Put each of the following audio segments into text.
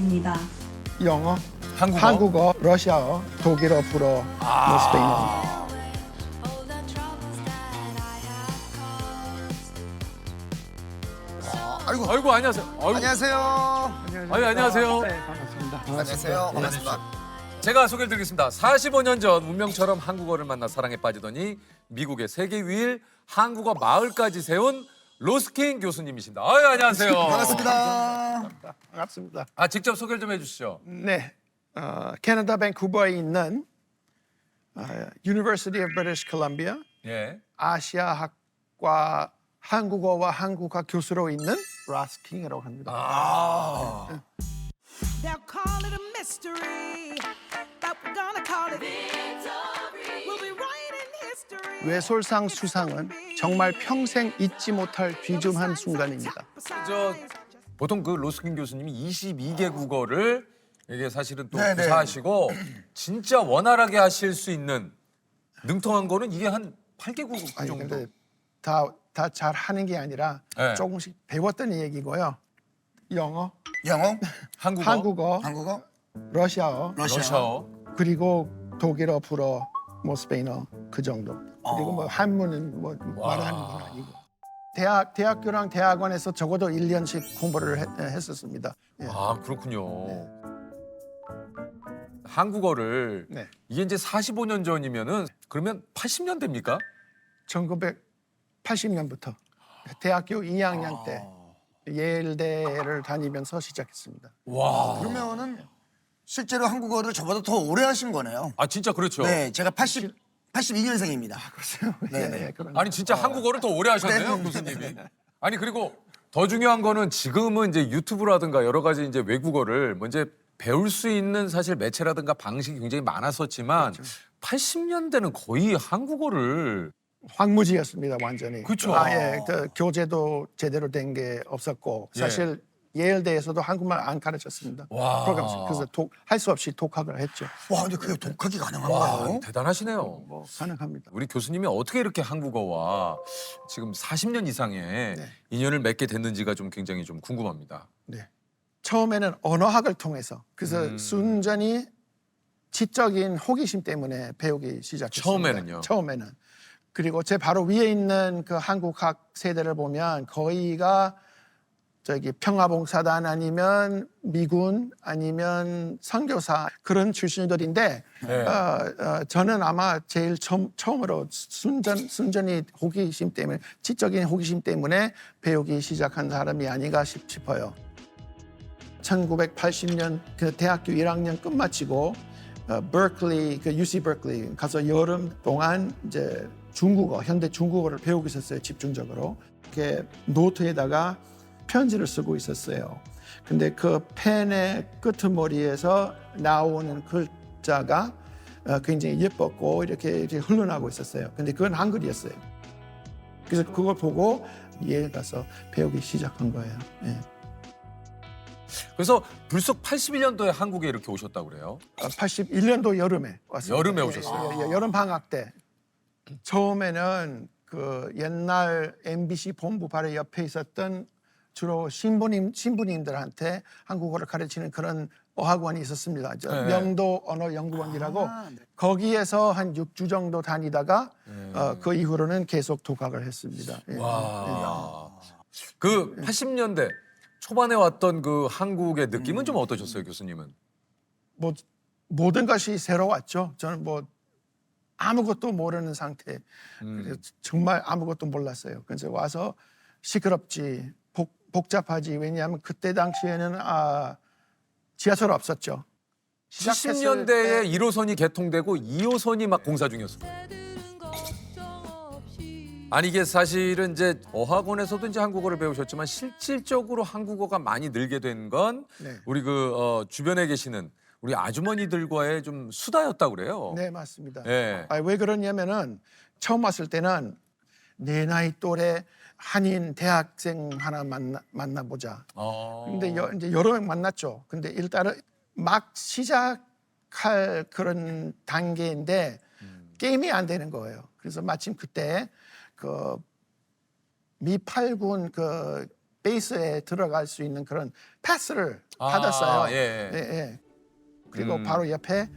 문제입니다. 영어, 한국어? 한국어, 러시아어, 독일어, 불어, 뭐 스페인어. 아이고. 아이고 안녕하세요. 아이고, 안녕하세요. 아유, 안녕하세요. 네, 반갑습니다. 안녕하세요. 반갑습니다. 제가 소개를 드리겠습니다. 45년 전 운명처럼 한국어를 만나 사랑에 빠지더니 미국의 세계 유일 한국어 마을까지 세운 로스킨 교수님이십니다. 아유, 안녕하세요. 반갑습니다. 반갑습니다. 아, 직접 소개를 좀 해주시죠. 네, 캐나다 밴쿠버에 있는 University of British Columbia 예. 아시아학과 한국어와 한국학 교수로 있는 라스킹이라고 합니다. 아, They'll call it a mystery, but we're gonna call it victory. We'll be writing history. 외솔상 수상은 정말 평생 잊지 못할 귀중한 순간입니다. 저 보통 그 로스킨 교수님이 22개 국어를 이게 사실은 또 네네. 구사하시고 진짜 원활하게 하실 수 있는 능통한 거는 이게 한 8개 국어 아니 정도. 근데 다 잘 하는 게 아니라 네. 조금씩 배웠던 얘기고요. 영어, 영어, 한국어, 한국어, 러시아어, 러시아어. 그리고 독일어, 불어, 뭐 스페인어 그 정도. 그리고 뭐 한문은 뭐 말하는 건 아니고. 대학교랑 대학원에서 적어도 1년씩 공부를 했었습니다. 예. 아, 그렇군요. 네. 한국어를 네. 이게 이제 45년 전이면은 그러면 80년대입니까? 1980년부터 대학교 2학년 때 예일대를 다니면서 시작했습니다. 와. 그러면은 실제로 한국어를 저보다 더 오래 하신 거네요. 아, 진짜 그렇죠. 네, 제가 82년생입니다. 예, 그런 아니 진짜 한국어를 더 오래 하셨네요, 네. 교수님이. 아니 그리고 더 중요한 거는 지금은 이제 유튜브라든가 여러 가지 이제 외국어를 뭐 이제 배울 수 있는 사실 매체라든가 방식이 굉장히 많았었지만 80년대는 거의 한국어를 황무지였습니다, 완전히. 그쵸. 아예 그 교재도 제대로 된 게 없었고 사실 예일대에서도 한국말 안 가르쳤습니다. 와. 프로그램 그래서 할 수 없이 독학을 했죠. 와, 근데 그게 독학이 와, 가능한가요? 대단하시네요. 뭐 가능합니다. 우리 교수님이 어떻게 이렇게 한국어와 지금 40년 이상의 인연을 맺게 됐는지가 좀 굉장히 좀 궁금합니다. 네. 처음에는 언어학을 통해서 그래서 순전히 지적인 호기심 때문에 배우기 시작했습니다. 처음에는요? 처음에는. 그리고 제 바로 위에 있는 그 한국학 세대를 보면 거의가 저기 평화봉사단 아니면 미군 아니면 선교사 그런 출신들인데 네. 저는 아마 제일 처음으로 순전히 호기심 때문에 지적인 호기심 때문에 배우기 시작한 사람이 아닌가 싶어요. 1980년 그 대학교 1학년 끝마치고 버클리 그 UC 버클리 가서 여름 동안 이제 중국어 현대 중국어를 배우고 있었어요. 집중적으로 이렇게 노트에다가 편지를 쓰고 있었어요. 근데 그 펜의 끄트머리에서 나오는 글자가 굉장히 예뻤고 이렇게 흘러나오고 있었어요. 근데 그건 한글이었어요. 그래서 그걸 보고 예일 가서 배우기 시작한 거예요. 예. 그래서 불쑥 81년도에 한국에 이렇게 오셨다고 그래요. 81년도 여름에 왔어요. 여름에 오셨어요? 여름 방학 때. 처음에는 그 옛날 MBC 본부 바로 옆에 있었던 주로 신부님들한테 한국어를 가르치는 그런 어학원이 있었습니다. 네. 명도 언어연구원이라고 거기에서 한 6주 정도 다니다가 그 이후로는 계속 독학을 했습니다. 예. 와. 그 80년대 초반에 왔던 그 한국의 느낌은 좀 어떠셨어요, 교수님은? 뭐 모든 것이 새로웠죠. 저는 뭐 아무것도 모르는 상태. 그래서 정말 아무것도 몰랐어요. 그래서 와서 시끄럽지, 복잡하지. 왜냐하면 그때 당시에는 지하철 없었죠. 70년대에 1호선이 개통되고 2호선이 막 공사 중이었어요. 아니 이게 사실은 이제 어학원에서도 이제 한국어를 배우셨지만 실질적으로 한국어가 많이 늘게 된 건 네. 우리 그 주변에 계시는 우리 아주머니들과의 좀 수다였다고 그래요. 네, 맞습니다. 예. 왜 그러냐면은 처음 왔을 때는 내 나이 또래 한인 대학생 하나 만나보자. 근데 이제 여러 명 만났죠. 근데 일단은 막 시작할 그런 단계인데 게임이 안 되는 거예요. 그래서 마침 그때 그 미 8군 그 베이스에 들어갈 수 있는 그런 패스를 아, 받았어요. 예. 예. 그리고 바로 옆에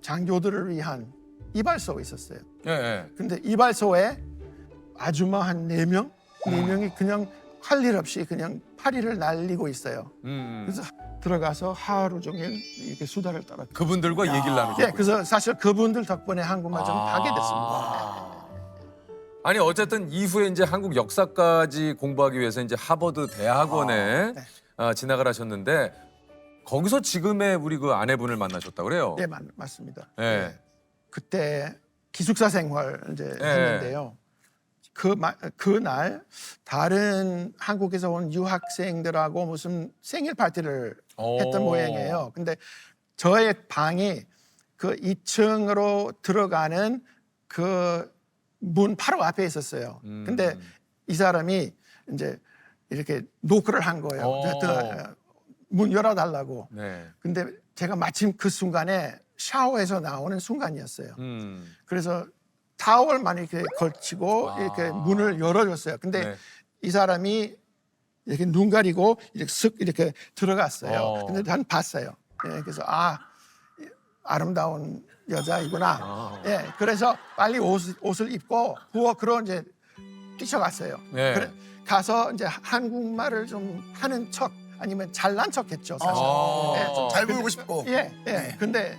장교들을 위한 이발소가 있었어요. 예, 예. 근데 이발소에 아주마 한 4명? 4명이 그냥 할 일 없이 그냥 파리를 날리고 있어요. 그래서 들어가서 하루 종일 이렇게 수다를 떨었죠. 그분들과 얘기를 나누고. 예, 그래서 사실 그분들 덕분에 한국말 좀 하게 됐습니다. 아니 어쨌든 이후에 이제 한국 역사까지 공부하기 위해서 이제 하버드 대학원에 진학을 하셨는데 거기서 지금의 우리 그 아내분을 만나셨다 그래요. 네, 맞습니다. 예. 그때 기숙사 생활 이제 했는데요. 그날 다른 한국에서 온 유학생들하고 무슨 생일 파티를 했던 모양이에요. 근데 저의 방이 그 2층으로 들어가는 그 문 바로 앞에 있었어요. 근데 이 사람이 이제 이렇게 노크를 한 거예요. 문 열어달라고. 네. 근데 제가 마침 그 순간에 샤워에서 나오는 순간이었어요. 그래서 타월만 이렇게 걸치고 이렇게 문을 열어줬어요. 근데 네. 이 사람이 이렇게 눈 가리고 이렇게 쓱 이렇게 들어갔어요. 근데 난 봤어요. 예, 그래서 아름다운 여자이구나. 예, 그래서 빨리 옷을 입고 그런 이제 뛰쳐갔어요. 네. 그래, 가서 이제 한국말을 좀 하는 척 아니면 잘난 척했죠. 사실. 예, 좀 잘 보이고 싶고. 예. 근데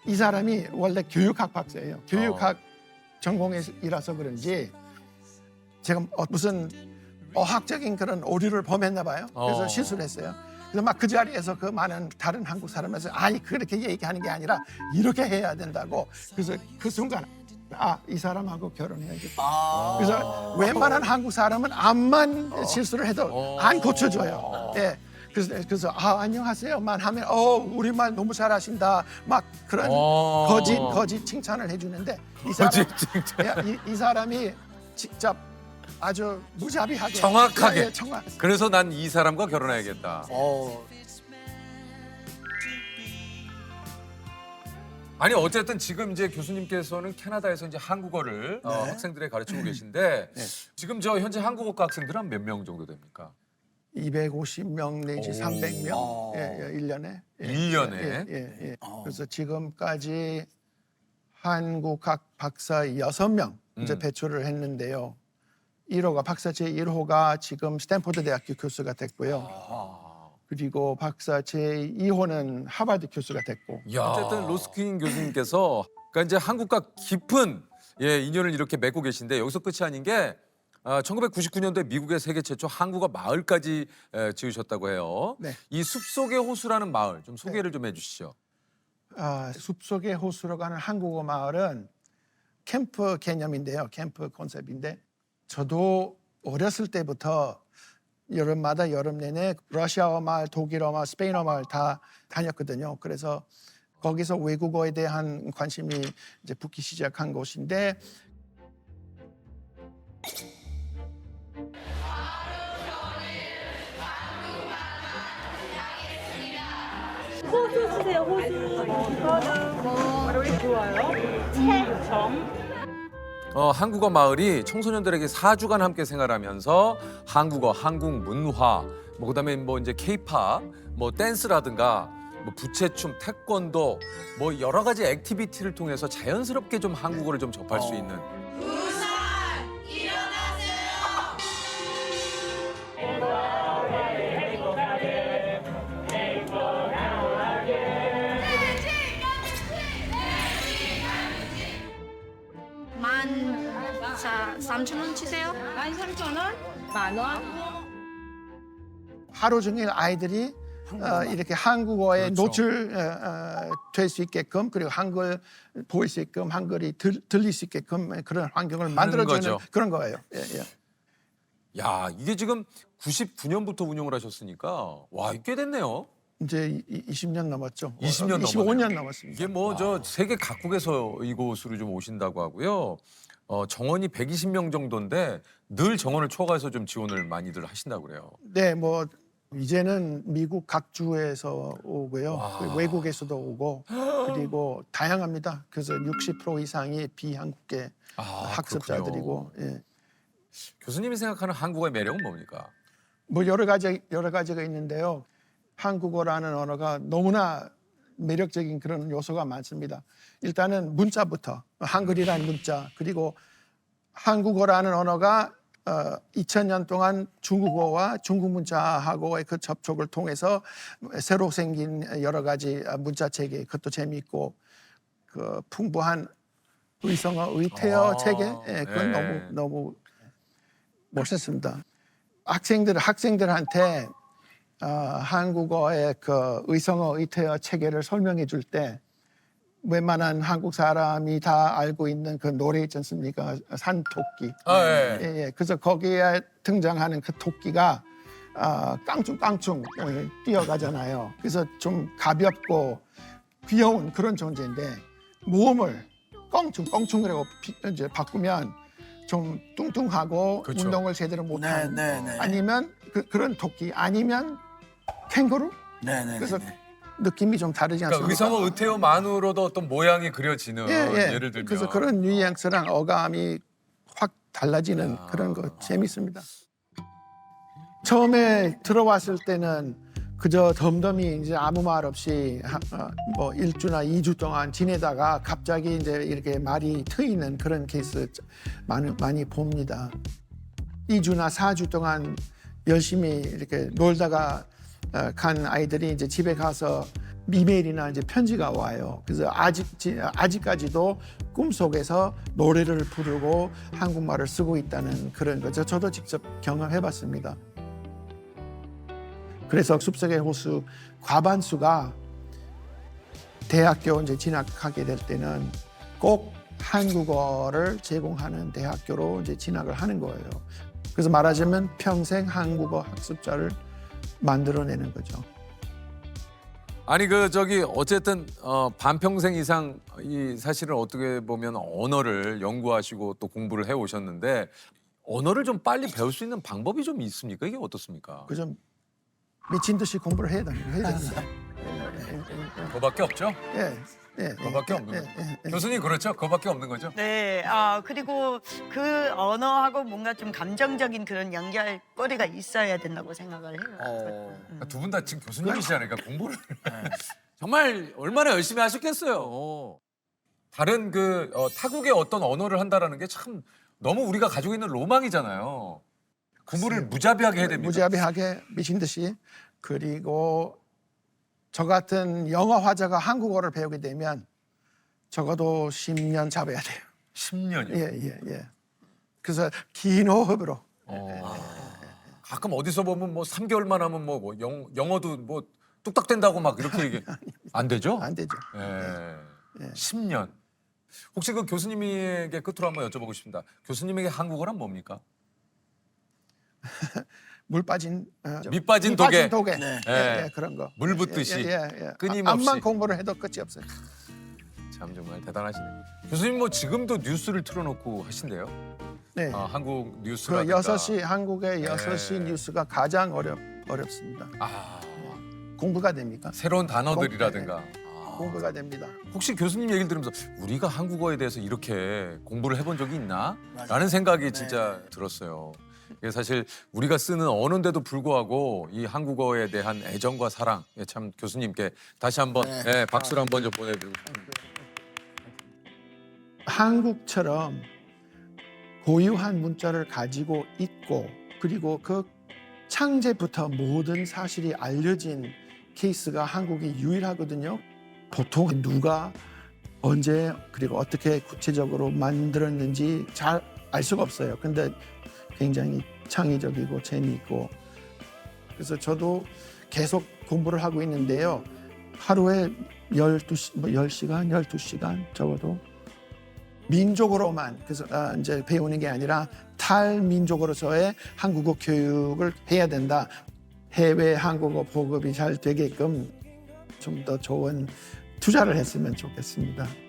이 사람이 원래 교육학 박사예요. 교육학 전공이라서 그런지 제가 무슨 어학적인 그런 오류를 범했나 봐요. 그래서 실수를 했어요. 그래서 막 그 자리에서 그 많은 다른 한국 사람에서 아니 그렇게 얘기하는 게 아니라 이렇게 해야 된다고. 그래서 그 순간 이 사람하고 결혼해야겠다. 그래서 웬만한 한국 사람은 암만 실수를 해도 안 고쳐줘요. 예. 그래서 안녕하세요만 하면 우리말 너무 잘하신다 막 그런 거짓 칭찬을 해주는데 이 사람이 직접 아주 무자비하게 정확하게. 예, 정확하게. 그래서 난 이 사람과 결혼해야겠다. 아니 어쨌든 지금 이제 교수님께서는 캐나다에서 이제 한국어를 학생들에 가르치고 계신데 지금 저 현재 한국어과 학생들은 몇 명 정도 됩니까? 250명 내지 300명 예, 1년에. 1년에? 예. 그래서 지금까지 한국학 박사 6명 이제 배출을 했는데요. 1호가 박사 제1호가 지금 스탠포드 대학교 교수가 됐고요. 그리고 박사 제2호는 하버드 교수가 됐고. 어쨌든 로스킨 교수님께서 그러니까 이제 한국과 깊은 인연을 이렇게 맺고 계신데 여기서 끝이 아닌 게 1999년도에 미국의 세계 최초 한국어 마을까지 지으셨다고 해요. 네. 이 숲속의 호수라는 마을 좀 소개를 좀 해주시죠. 숲속의 호수로 가는 한국어 마을은 캠프 개념인데요. 캠프 컨셉인데 저도 어렸을 때부터 여름마다 여름 내내 러시아어 마을, 독일어 마을, 스페인어 마을 다 다녔거든요. 그래서 거기서 외국어에 대한 관심이 이제 붙기 시작한 곳인데 호수 주세요, 호수. 뭐를 좋아요? 채정. 한국어 마을이 청소년들에게 4주간 함께 생활하면서 한국어, 한국 문화, 뭐 그다음에 뭐 이제 케이팝, 뭐 댄스라든가 뭐 부채춤, 태권도 뭐 여러 가지 액티비티를 통해서 자연스럽게 좀 한국어를 좀 접할 수 있는. 자, 3,000원 치세요. 13,000원? 만원? 하루 종일 아이들이 이렇게 한국어에 그렇죠. 노출될 수 있게끔 그리고 한글 보일 수 있게끔 한글이 들릴 수 있게끔 그런 환경을 만들어주는 거죠. 그런 거예요. 예. 야, 이게 지금 99년부터 운영을 하셨으니까 와, 꽤 됐네요. 이제 20년 넘었죠. 20년 25년 넘었습니다. 이게 뭐 저 세계 각국에서 이곳으로 좀 오신다고 하고요. 정원이 120명 정도인데 늘 정원을 초과해서 좀 지원을 많이들 하신다고 그래요. 네, 뭐 이제는 미국 각 주에서 오고요. 그리고 외국에서도 오고 그리고 다양합니다. 그래서 60% 이상이 비한국계 학습자들이고. 예. 교수님이 생각하는 한국어의 매력은 뭡니까? 뭐 여러 가지가 있는데요. 한국어라는 언어가 너무나 매력적인 그런 요소가 많습니다. 일단은 문자부터 한글이라는 문자, 그리고 한국어라는 언어가 2000년 동안 중국어와 중국 문자하고의 그 접촉을 통해서 새로 생긴 여러 가지 문자 체계, 그것도 재미있고 그 풍부한 의성어, 의태어 체계, 예, 그건 네. 너무 멋있습니다. 학생들한테 한국어의 그 의성어, 의태어 체계를 설명해 줄 때 웬만한 한국 사람이 다 알고 있는 그 노래 있지 않습니까? 산토끼. 예. 예. 그래서 거기에 등장하는 그 토끼가 깡충깡충 뛰어가잖아요. 그래서 좀 가볍고 귀여운 그런 존재인데 모음을 껑충껑충이라고 이제 바꾸면 좀 뚱뚱하고 그렇죠. 운동을 제대로 못하는 네. 아니면 그런 토끼 아니면 캥거루. 네네. 그래서 느낌이 좀 다르지 않습니까? 그러니까 의성어, 의태어만으로도 어떤 모양이 그려지는 예를 들면. 그래서 그런 뉘앙스랑 어감이 확 달라지는 그런 거 재밌습니다. 처음에 들어왔을 때는 그저 덤덤히 이제 아무 말 없이 뭐 1주나 2주 동안 지내다가 갑자기 이제 이렇게 말이 트이는 그런 케이스 많이 봅니다. 2주나 4주 동안 열심히 이렇게 놀다가 간 아이들이 이제 집에 가서 이메일이나 이제 편지가 와요. 그래서 아직까지도 꿈속에서 노래를 부르고 한국말을 쓰고 있다는 그런 거죠. 저도 직접 경험해봤습니다. 그래서 숲속의 호수 과반수가 대학교 이제 진학하게 될 때는 꼭 한국어를 제공하는 대학교로 이제 진학을 하는 거예요. 그래서 말하자면 평생 한국어 학습자를 만들어내는 거죠. 아니 어쨌든 반평생 이상 이 사실은 어떻게 보면 언어를 연구하시고 또 공부를 해 오셨는데 언어를 좀 빨리 배울 수 있는 방법이 좀 있습니까? 이게 어떻습니까? 그좀 미친 듯이 공부를 해야 됩니다. 그거밖에 없죠? 예. 그거밖에 없는 거죠. 교수님 그렇죠? 그거밖에 없는 거죠? 네, 그리고 그 언어하고 뭔가 좀 감정적인 그런 연결고리가 있어야 된다고 생각을 해요. 두 분 다 지금 교수님이시잖아요. 그러니까 공부를 정말 얼마나 열심히 하셨겠어요. 다른 타국의 어떤 언어를 한다라는 게 참 너무 우리가 가지고 있는 로망이잖아요. 공부를 무자비하게 해야 됩니다. 무자비하게 미친 듯이. 그리고 저 같은 영어 화자가 한국어를 배우게 되면 적어도 10년 잡아야 돼요. 10년이요? 예. 그래서 긴 호흡으로. 가끔 어디서 보면 뭐 3개월만 하면 뭐 영어도 뭐 뚝딱 된다고 막 이렇게 얘기 안 되죠? 안 되죠. 예. 10년. 혹시 그 교수님에게 끝으로 한번 여쭤보고 싶습니다. 교수님에게 한국어란 뭡니까? 밑 빠진 도개. 네. 예, 그런 거. 물 붓듯이 예. 끊임없이. 암만 공부를 해도 끝이 없어요. 참 정말 대단하시네요. 교수님 뭐 지금도 뉴스를 틀어놓고 하신대요? 네. 한국 그 뉴스라든가. 6시 한국의 6시 뉴스가 가장 어렵습니다. 공부가 됩니까? 새로운 단어들이라든가. 공부가 됩니다. 혹시 교수님 얘기를 들으면서 우리가 한국어에 대해서 이렇게 공부를 해본 적이 있나? 라는 생각이 진짜 들었어요. 이게 사실 우리가 쓰는 언어인데도 불구하고 이 한국어에 대한 애정과 사랑, 참 교수님께 다시 한번 박수를 한번 좀 보내드리고 싶습니다. 한국처럼 고유한 문자를 가지고 있고 그리고 그 창제부터 모든 사실이 알려진 케이스가 한국이 유일하거든요. 보통 누가 언제 그리고 어떻게 구체적으로 만들었는지 잘 알 수가 없어요. 근데 굉장히 창의적이고 재미있고 그래서 저도 계속 공부를 하고 있는데요. 하루에 10시간, 12시간 적어도 민족으로만 그래서 이제 배우는 게 아니라 탈민족으로서의 한국어 교육을 해야 된다. 해외 한국어 보급이 잘 되게끔 좀 더 좋은 투자를 했으면 좋겠습니다.